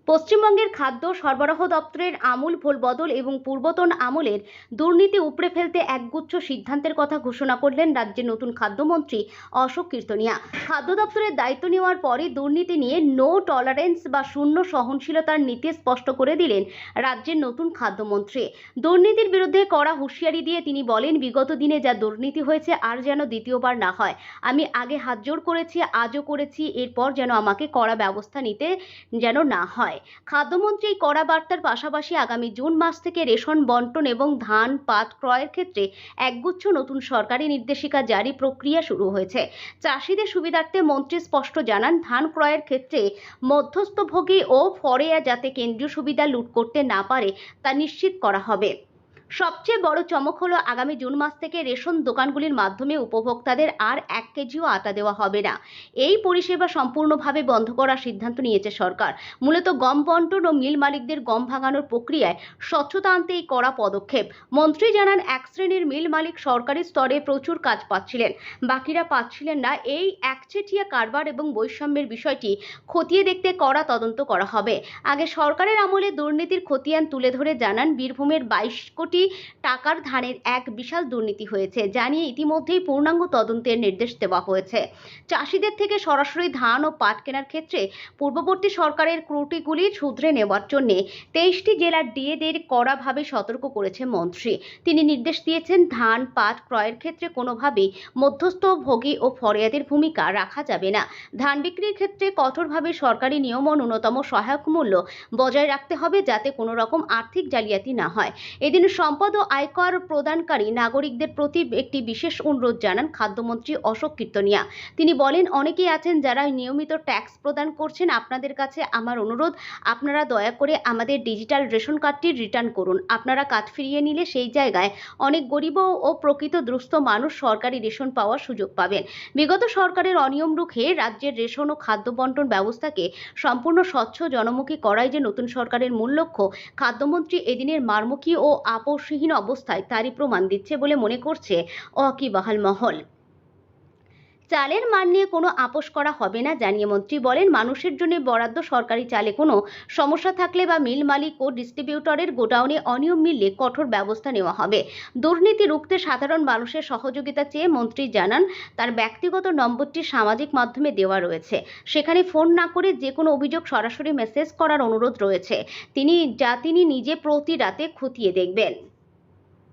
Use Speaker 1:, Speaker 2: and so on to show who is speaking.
Speaker 1: পশ্চিমবঙ্গের খাদ্য সরবরাহ দপ্তরের আমূল ভোলবদল এবং পূর্বতন আমলের দুর্নীতি উপড়ে ফেলতে একগুচ্ছ সিদ্ধান্তের কথা ঘোষণা করলেন রাজ্যের নতুন খাদ্যমন্ত্রী অশোক কীর্তনিয়া। খাদ্য দপ্তরের দায়িত্ব নেওয়ার পরই দুর্নীতি নিয়ে নো টলারেন্স বা শূন্য সহনশীলতার নীতি স্পষ্ট করে দিলেন রাজ্যের নতুন খাদ্যমন্ত্রী। দুর্নীতির বিরুদ্ধে কড়া হুঁশিয়ারি দিয়ে তিনি বলেন, বিগত দিনে যা দুর্নীতি হয়েছে আর যেন দ্বিতীয়বার না হয়। আমি আগে হাতজোড় করেছি, আজও করেছি, এরপর যেন আমাকে কড়া ব্যবস্থা নিতে যেন না হয়। খাদ্যমন্ত্রী এই কড়া বার্তার পাশাপাশি আগামী জুন মাস থেকে রেশন বন্টন এবং ধান পাট ক্রয়ের ক্ষেত্রে একগুচ্ছ নতুন সরকারি নির্দেশিকা জারি প্রক্রিয়া শুরু হয়েছে। চাষিদের সুবিধার্থে মন্ত্রী স্পষ্ট জানান, ধান ক্রয়ের ক্ষেত্রে মধ্যস্থভোগী ও ফরেয়া যাতে কেন্দ্রীয় সুবিধা লুট করতে না পারে তা নিশ্চিত করা হবে। সবচেয়ে বড় চমক হলো, আগামী জুন মাস থেকে রেশন দোকানগুলির মাধ্যমে উপভোক্তাদের আর 1 কেজিও আটা দেওয়া হবে না। এই পরিষেবা সম্পূর্ণভাবে বন্ধ করার সিদ্ধান্ত নিয়েছে সরকার। মূলত গম বন্টন ও মিল মালিকদের গম ভাঙানোর প্রক্রিয়ায় স্বচ্ছতা আনতে এই কড়া পদক্ষেপ। মন্ত্রী জানান, এক শ্রেণীর মিল মালিক সরকারি স্তরে প্রচুর কাজ পাচ্ছিলেন, বাকিরা পাচ্ছিলেন না। এই একচেটিয়া কারবার এবং বৈষম্যের বিষয়টি খতিয়ে দেখতে কড়া তদন্ত করা হবে। আগে সরকারের আমলে দুর্নীতির খতিয়ান তুলে ধরে জানান, বীরভূমের 22 কোটি টাকার ধানের এক বিশাল দুর্নীতি হয়েছে, যা নিয়ে ইতিমধ্যেই পূর্ণাঙ্গ তদন্তের নির্দেশ দেওয়া হয়েছে। চাষিদের থেকে সরাসরি ধান ও পাট কেনার ক্ষেত্রে পূর্ববর্তী সরকারের ত্রুটিগুলি শুধরে নেওয়ার জন্য 23টি জেলার ডিএদের কড়াভাবে সতর্ক করেছে মন্ত্রী। তিনি নির্দেশ দিয়েছেন, ধান পাট ক্রয়ের ক্ষেত্রে কোনোভাবেই মধ্যস্থভোগী ও ফরিয়াদের ভূমিকা রাখা যাবে না। ধান বিক্রির ক্ষেত্রে কঠোরভাবে সরকারি নিয়ম ও ন্যূনতম সহায়ক মূল্য বজায় রাখতে হবে, যাতে কোনো রকম আর্থিক জালিয়াতি না হয়। এদিন সম্পদ ও আয়কর প্রদানকারী নাগরিকদের প্রতি একটি বিশেষ অনুরোধ জানান খাদ্যমন্ত্রী অশোক কীর্তনিয়া। তিনি বলেন, অনেকেই আছেন যারা নিয়মিত ট্যাক্স প্রদান করছেন। আপনাদের কাছে আমার অনুরোধ, আপনারা দয়া করে আমাদের ডিজিটাল রেশন কার্ডটি রিটার্ন করুন। আপনারা কার্ড ফিরিয়ে নিলে সেই জায়গায় অনেক গরিব ও প্রকৃত দুস্থ মানুষ সরকারি রেশন পাওয়ার সুযোগ পাবেন। বিগত সরকারের অনিয়ম রুখে রাজ্যের রেশন ও খাদ্য বন্টন ব্যবস্থাকে সম্পূর্ণ স্বচ্ছ জনমুখী করাই যে নতুন সরকারের মূল লক্ষ্য। খাদ্যমন্ত্রী এদিনের মারমুখী ও আপোষহীন অবস্থায় তারই প্রমাণ দিচ্ছে বলে মনে করছে ওয়াকিবহাল মহল। চালের মান নিয়ে কোনো আপোষ করা হবে না জানিয়ে মন্ত্রী বলেন, মানুষের জন্য বরাদ্দ সরকারি চালে কোনো সমস্যা থাকলে বা মিল মালিক ও ডিস্ট্রিবিউটরের গোডাউনে অনিয়ম মিললে কঠোর ব্যবস্থা নেওয়া হবে। দুর্নীতি রুখতে সাধারণ মানুষের সহযোগিতা চেয়ে মন্ত্রী জানান, তার ব্যক্তিগত নম্বরটি সামাজিক মাধ্যমে দেওয়া রয়েছে। সেখানে ফোন না করে যে কোনো অভিযোগ সরাসরি মেসেজ করার অনুরোধ রয়েছে। তিনি নিজে প্রতি রাতে খতিয়ে দেখবেন।